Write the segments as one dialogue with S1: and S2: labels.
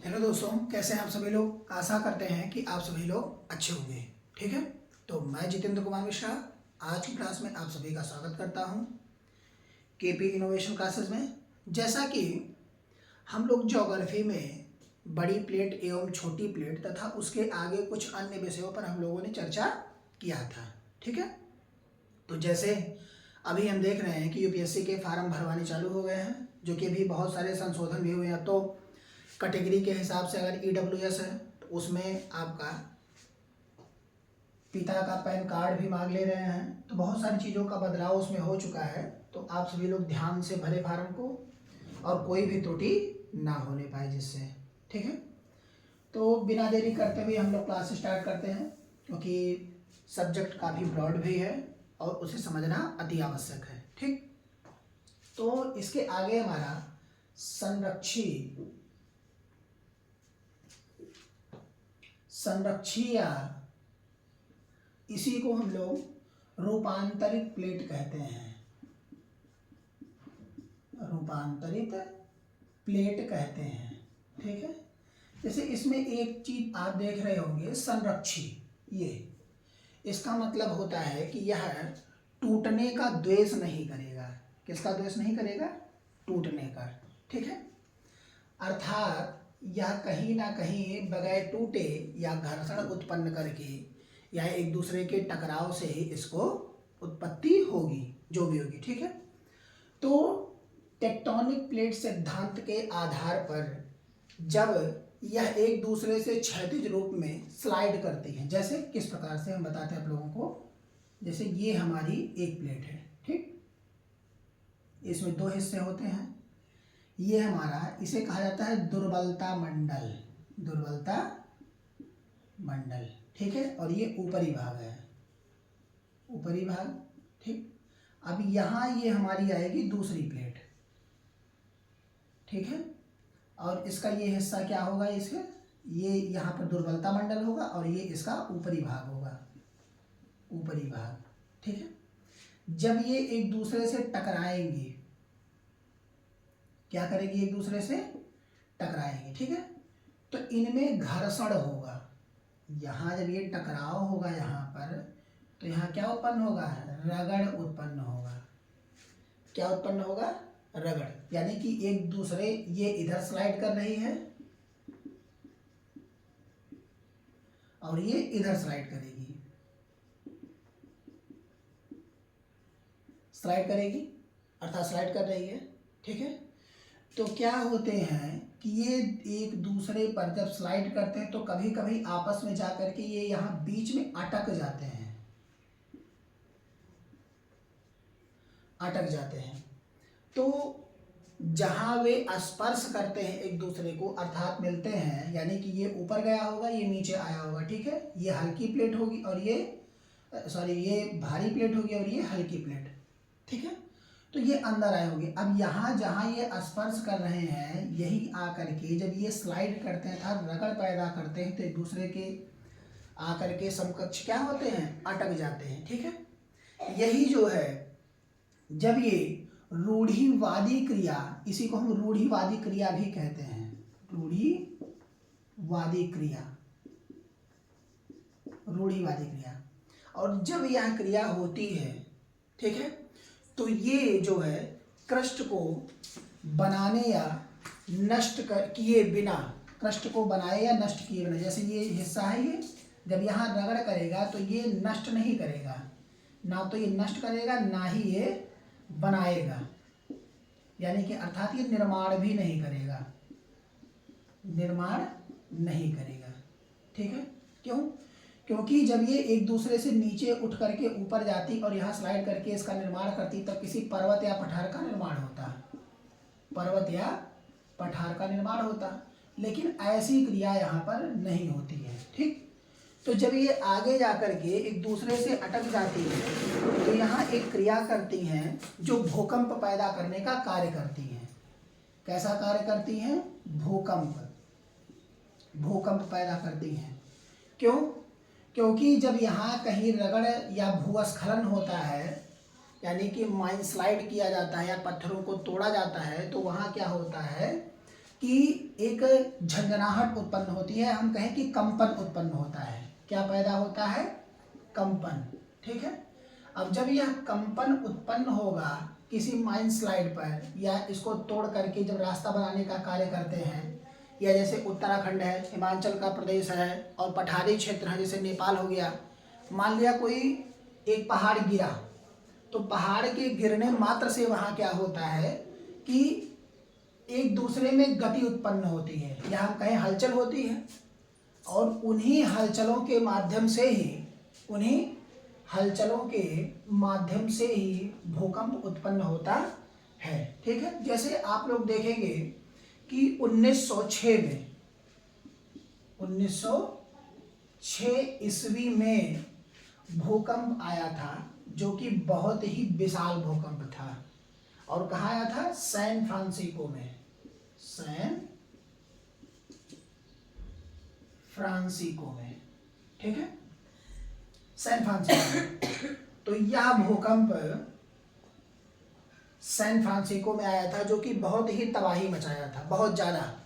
S1: Hello दोस्तों, कैसे हैं आप सभी लोग। आशा करते हैं कि आप सभी लोग अच्छे होंगे। ठीक है, तो मैं जितेंद्र कुमार मिश्रा आज की क्लास में आप सभी का स्वागत करता हूं केपी इनोवेशन क्लासेस में। जैसा कि हम लोग ज्योग्राफी में बड़ी प्लेट एवं छोटी प्लेट तथा उसके आगे कुछ अन्य विषयों पर हम लोगों ने चर्चा किया था। ठीक है, तो जैसे अभी हम देख रहे हैं कि यूपीएससी के फार्म भरवाने चालू हो गए हैं, जो कि अभी बहुत सारे संशोधन भी हुए हैं। तो कैटेगरी के हिसाब से अगर ईडब्ल्यूएस है तो उसमें आपका पिता का पैन कार्ड भी मांग ले रहे हैं। तो बहुत सारी चीज़ों का बदलाव उसमें हो चुका है। तो आप सभी लोग ध्यान से भरे फार्म को और कोई भी त्रुटि ना होने पाए जिससे। ठीक है, तो बिना देरी करते हुए हम लोग क्लास स्टार्ट करते हैं, क्योंकि सब्जेक्ट काफ़ी ब्रॉड भी है और उसे समझना अति आवश्यक है। ठीक, तो इसके आगे हमारा संरक्षीय, इसी को हम लोग रूपांतरित प्लेट कहते हैं। रूपांतरित प्लेट कहते हैं। ठीक है, जैसे इसमें एक चीज आप देख रहे होंगे, संरक्षी। ये इसका मतलब होता है कि यह टूटने का द्वेष नहीं करेगा। किसका द्वेष नहीं करेगा? टूटने का। ठीक है, अर्थात यह कहीं ना कहीं बगैर टूटे या घर्षण उत्पन्न करके या एक दूसरे के टकराव से ही इसको उत्पत्ति होगी, जो भी होगी। ठीक है, तो टेक्टोनिक प्लेट सिद्धांत के आधार पर जब यह एक दूसरे से क्षैतिज रूप में स्लाइड करती है, जैसे किस प्रकार से हम बताते हैं आप लोगों को। जैसे ये हमारी एक प्लेट है। ठीक, इसमें दो हिस्से होते हैं। ये हमारा, इसे कहा जाता है दुर्बलता मंडल। दुर्बलता मंडल। ठीक है, और ये ऊपरी भाग है, ऊपरी भाग। ठीक, अब यहाँ ये हमारी आएगी दूसरी प्लेट। ठीक है, और इसका ये हिस्सा क्या होगा, इसके ये यहाँ पर दुर्बलता मंडल होगा और ये इसका ऊपरी भाग होगा, ऊपरी भाग। ठीक है, जब ये एक दूसरे से टकराएंगी, क्या करेगी? एक दूसरे से टकराएंगे। ठीक है, तो इनमें घर्षण होगा। यहाँ जब ये टकराव होगा यहाँ पर, तो यहाँ क्या उत्पन्न होगा? रगड़ उत्पन्न होगा। क्या उत्पन्न होगा? रगड़। यानी कि एक दूसरे, ये इधर स्लाइड कर रही है और ये इधर स्लाइड करेगी, स्लाइड करेगी, अर्थात स्लाइड कर रही है। ठीक है, तो क्या होते हैं कि ये एक दूसरे पर जब स्लाइड करते हैं तो कभी कभी आपस में जाकर के ये यहाँ बीच में अटक जाते हैं, अटक जाते हैं। तो जहां वे स्पर्श करते हैं एक दूसरे को, अर्थात मिलते हैं, यानी कि ये ऊपर गया होगा, ये नीचे आया होगा। ठीक है, ये हल्की प्लेट होगी और ये ये भारी प्लेट होगी और ये हल्की प्लेट। ठीक है, तो ये अंदर आए होंगे। अब यहाँ जहाँ ये स्पर्श कर रहे हैं, यही आकर के जब ये स्लाइड करते हैं अर्थात रगड़ पैदा करते हैं, तो एक दूसरे के आकर के समकक्ष क्या होते हैं? अटक जाते हैं। ठीक है, यही जो है, जब ये रूढ़िवादी क्रिया, इसी को हम रूढ़िवादी क्रिया भी कहते हैं, रूढ़िवादी क्रिया, रूढ़िवादी क्रिया। और जब यह क्रिया होती है, ठीक है, तो ये जो है क्रस्ट को बनाने या नष्ट किए बिना, क्रस्ट को बनाए या नष्ट किए बिना, जैसे ये हिस्सा है, ये जब यहाँ रगड़ करेगा तो ये नष्ट नहीं करेगा, ना तो ये नष्ट करेगा ना ही ये बनाएगा, यानी कि अर्थात ये निर्माण भी नहीं करेगा, निर्माण नहीं करेगा। ठीक है, क्यों? क्योंकि जब ये एक दूसरे से नीचे उठ करके ऊपर जाती और यहाँ स्लाइड करके इसका निर्माण करती, तब किसी पर्वत या पठार का निर्माण होता, पर्वत या पठार का निर्माण होता। लेकिन ऐसी क्रिया यहाँ पर नहीं होती है। ठीक, तो जब ये आगे जाकर के एक दूसरे से अटक जाती है, तो यहाँ एक क्रिया करती हैं जो भूकंप पैदा करने का कार्य करती हैं। कैसा कार्य करती हैं? भूकंप, भूकंप पैदा करती हैं। क्यों? क्योंकि जब यहाँ कहीं रगड़ या भूस्खलन होता है, यानी कि माइन स्लाइड किया जाता है या पत्थरों को तोड़ा जाता है, तो वहाँ क्या होता है कि एक झंझनाहट उत्पन्न होती है, हम कहें कि कंपन उत्पन्न होता है। क्या पैदा होता है? कंपन। ठीक है। अब जब यह कंपन उत्पन्न होगा किसी माइन स्लाइड पर, या इसको तोड़ करके जब रास्ता बनाने का कार्य करते हैं, या जैसे उत्तराखंड है, हिमाचल का प्रदेश है, और पठारी क्षेत्र है जैसे नेपाल हो गया, मान लिया कोई एक पहाड़ गिरा, तो पहाड़ के गिरने मात्र से वहाँ क्या होता है कि एक दूसरे में गति उत्पन्न होती है, या हम कहें हलचल होती है, और उन्हीं हलचलों के माध्यम से ही भूकंप उत्पन्न होता है। ठीक है। जैसे आप लोग देखेंगे कि 1906 ईस्वी में भूकंप आया था, जो कि बहुत ही विशाल भूकंप था, और कहाँ आया था? सैन फ्रांसिस्को में। ठीक है, सैन फ्रांसिस्को में। तो यह भूकंप सैन फ्रांसिस्को में आया था, जो कि बहुत ही तबाही मचाया था, बहुत ज़्यादा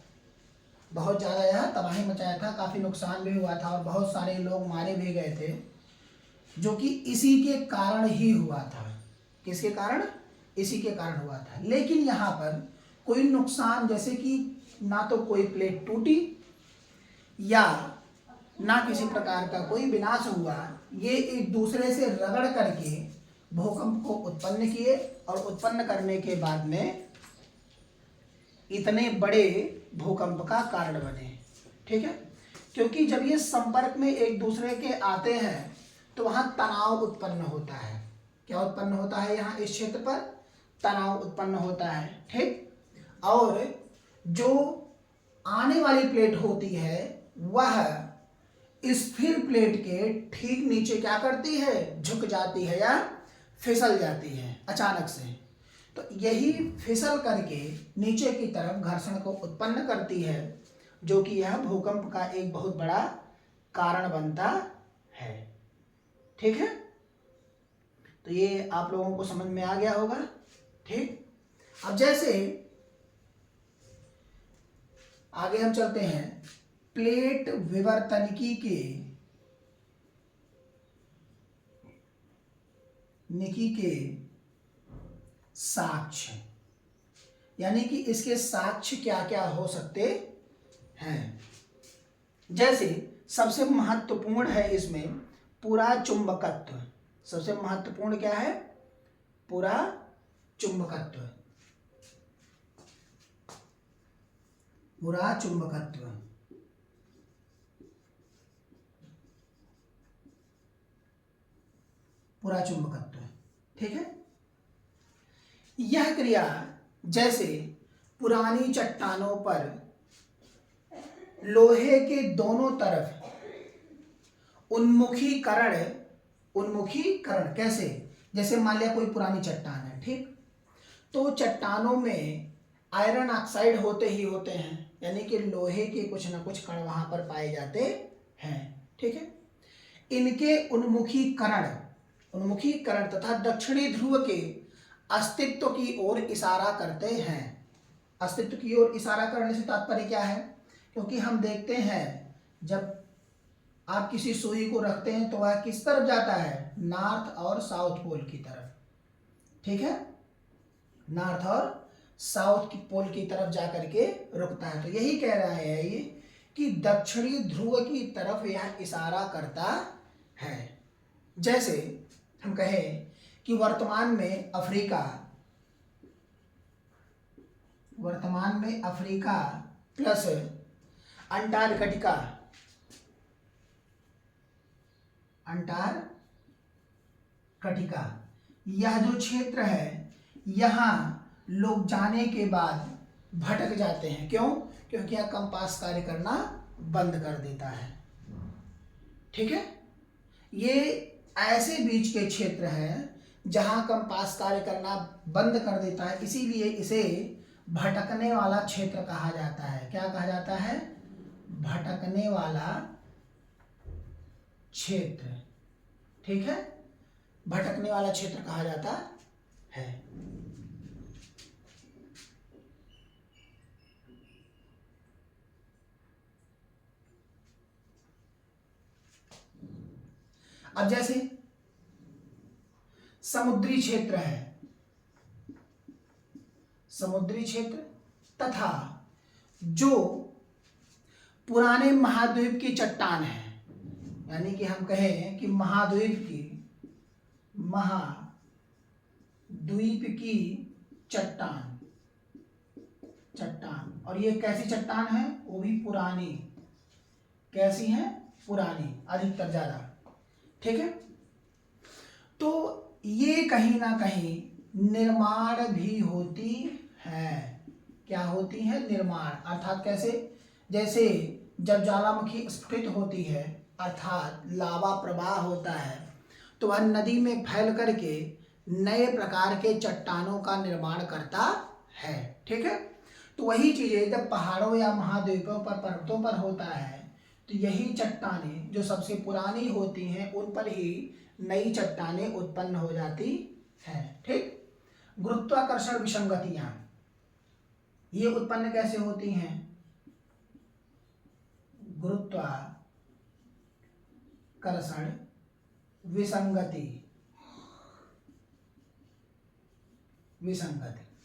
S1: यह तबाही मचाया था, काफ़ी नुकसान भी हुआ था, और बहुत सारे लोग मारे भी गए थे, जो कि इसी के कारण ही हुआ था। किसके कारण? इसी के कारण हुआ था। लेकिन यहाँ पर कोई नुकसान, जैसे कि ना तो कोई प्लेट टूटी, या ना किसी प्रकार का कोई विनाश हुआ, ये एक दूसरे से रगड़ करके भूकंप को उत्पन्न किए, और उत्पन्न करने के बाद में इतने बड़े भूकंप का कारण बने। ठीक है। क्योंकि जब ये संपर्क में एक दूसरे के आते हैं तो वहाँ तनाव उत्पन्न होता है। क्या उत्पन्न होता है? यहाँ इस क्षेत्र पर तनाव उत्पन्न होता है। ठीक। और जो आने वाली प्लेट होती है वह स्थिर प्लेट के ठीक नीचे क्या करती है? झुक जाती है या फिसल जाती है अचानक से। तो यही फिसल करके नीचे की तरफ घर्षण को उत्पन्न करती है, जो कि यह भूकंप का एक बहुत बड़ा कारण बनता है। ठीक है। तो ये आप लोगों को समझ में आ गया होगा। ठीक। अब जैसे आगे हम चलते हैं, प्लेट विवर्तनिकी के साक्ष्य, यानी कि इसके साक्ष्य क्या क्या हो सकते हैं। जैसे सबसे महत्वपूर्ण है इसमें पूरा चुंबकत्व। सबसे महत्वपूर्ण क्या है? पूरा चुंबकत्व। पूरा चुंबकत्व। पूरा चुंबकत्व। ठीक है। यह क्रिया जैसे पुरानी चट्टानों पर लोहे के दोनों तरफ उन्मुखीकरण कैसे? जैसे मान लिया कोई पुरानी चट्टान है, ठीक, तो चट्टानों में आयरन ऑक्साइड होते ही होते हैं, यानी कि लोहे के कुछ ना कुछ कण वहां पर पाए जाते हैं। ठीक है। इनके उन्मुखीकरण तथा दक्षिणी ध्रुव के अस्तित्व की ओर इशारा करते हैं। अस्तित्व की ओर इशारा करने से तात्पर्य क्या है? क्योंकि हम देखते हैं जब आप किसी सुई को रखते हैं तो वह किस तरफ जाता है? नॉर्थ और साउथ पोल की तरफ। ठीक है। नॉर्थ और साउथ की पोल की तरफ जाकर के रुकता है। तो यही कह रहा है ये कि दक्षिणी ध्रुव की तरफ यह इशारा करता है। जैसे हम कहें कि वर्तमान में अफ्रीका प्लस अंटार्कटिका, यह जो क्षेत्र है यहाँ लोग जाने के बाद भटक जाते हैं। क्यों? क्योंकि यह कंपास कार्य करना बंद कर देता है। ठीक है। ये ऐसे बीच के क्षेत्र हैं जहां कंपास कार्य करना बंद कर देता है, इसीलिए इसे भटकने वाला क्षेत्र कहा जाता है। क्या कहा जाता है? भटकने वाला क्षेत्र। ठीक है। भटकने वाला क्षेत्र कहा जाता है। अब जैसे समुद्री क्षेत्र है, समुद्री क्षेत्र तथा जो पुराने महाद्वीप की चट्टान है, यानी कि हम कहें कि महाद्वीप की चट्टान, और ये कैसी चट्टान है, वो भी पुरानी, कैसी है, पुरानी, अधिकतर ज्यादा, ठीक है। तो ये कहीं ना कहीं निर्माण भी होती है, क्या होती है, निर्माण, अर्थात कैसे, जैसे जब ज्वालामुखी स्फुटित होती है अर्थात लावा प्रवाह होता है तो वह नदी में फैल करके नए प्रकार के चट्टानों का निर्माण करता है, ठीक है। तो वही चीजें जब पहाड़ों या महाद्वीपों पर, पर्वतों पर होता है तो यही चट्टानें जो सबसे पुरानी होती हैं उन पर ही नई चट्टानें उत्पन्न हो जाती हैं, ठीक। गुरुत्वाकर्षण विसंगतियां ये उत्पन्न कैसे होती हैं, गुरुत्वाकर्षण विसंगति,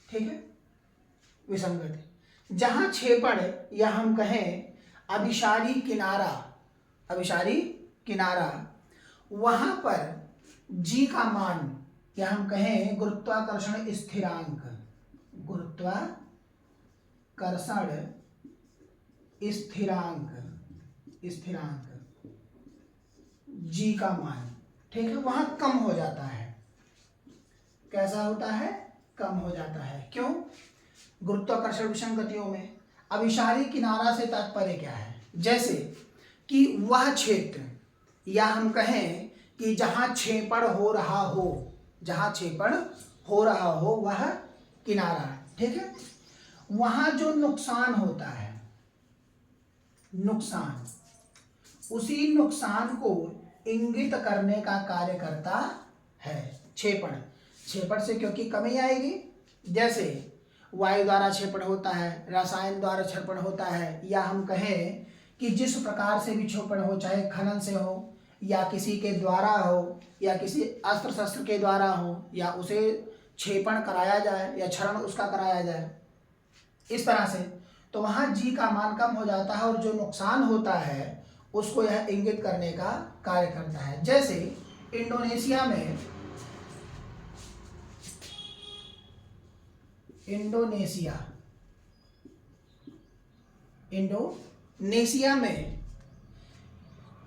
S1: ठीक है, विसंगति, जहां छेपड़ या हम कहें अभिसारी किनारा, वहां पर जी का मान या हम कहें गुरुत्वाकर्षण स्थिरांक, जी का मान, ठीक है, वहां कम हो जाता है। कैसा होता है, कम हो जाता है, क्यों, गुरुत्वाकर्षण विसंगतियों में। अभिसारी किनारा से तात्पर्य क्या है, जैसे कि वह क्षेत्र या हम कहें कि जहां छेपड़ हो रहा हो वह किनारा, ठीक है, वहां जो नुकसान होता है, उसी नुकसान को इंगित करने का कार्य करता है छेपड़ से, क्योंकि कमी आएगी। जैसे वायु द्वारा छेपड़ होता है, रसायन द्वारा छेपड़ होता है, या हम कहें कि जिस प्रकार से भी छेपड़ हो, चाहे खनन से हो या किसी के द्वारा हो या किसी अस्त्र शस्त्र के द्वारा हो, या उसे छेपण कराया जाए या क्षरण उसका कराया जाए, इस तरह से, तो वहां जी का मान कम हो जाता है और जो नुकसान होता है उसको यह इंगित करने का कार्य करता है। जैसे इंडोनेशिया में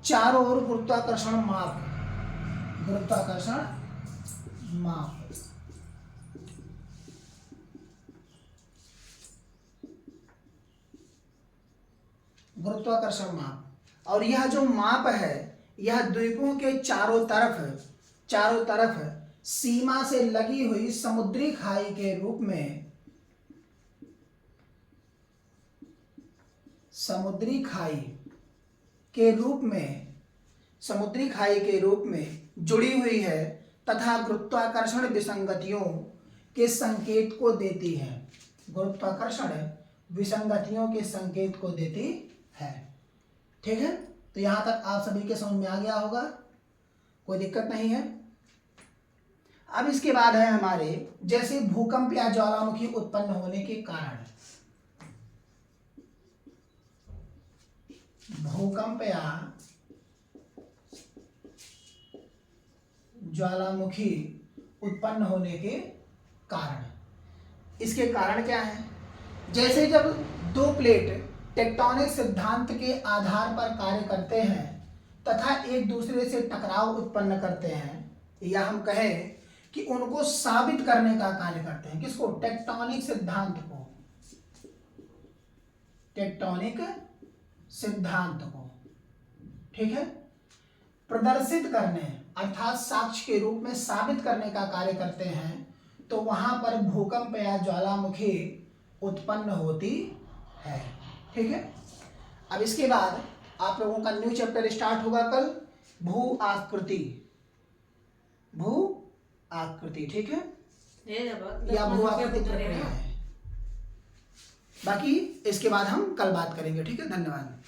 S1: चारों ओर गुरुत्वाकर्षण माप, और यह जो माप है यह द्वीपों के चारों तरफ सीमा से लगी हुई समुद्री खाई के रूप में जुड़ी हुई है तथा गुरुत्वाकर्षण विसंगतियों के संकेत को देती है, ठीक है। तो यहां तक आप सभी के समझ में आ गया होगा, कोई दिक्कत नहीं है। अब इसके बाद है हमारे जैसे भूकंप या ज्वालामुखी उत्पन्न होने के कारण, भूकंप या ज्वालामुखी उत्पन्न होने के कारण, इसके कारण क्या है, जैसे जब दो प्लेट टेक्टोनिक सिद्धांत के आधार पर कार्य करते हैं तथा एक दूसरे से टकराव उत्पन्न करते हैं, या हम कहें कि उनको साबित करने का कार्य करते हैं, किसको, टेक्टोनिक सिद्धांत को, ठीक है, प्रदर्शित करने अर्थात साक्ष्य के रूप में साबित करने का कार्य करते हैं, तो वहां पर भूकंप या ज्वालामुखी उत्पन्न होती है, ठीक है। अब इसके बाद आप लोगों का न्यू चैप्टर स्टार्ट होगा कल, भू आकृति, ठीक है, या भू आकृति प्रक्रिया है। बाकी इसके बाद हम कल बात करेंगे, ठीक है। धन्यवाद।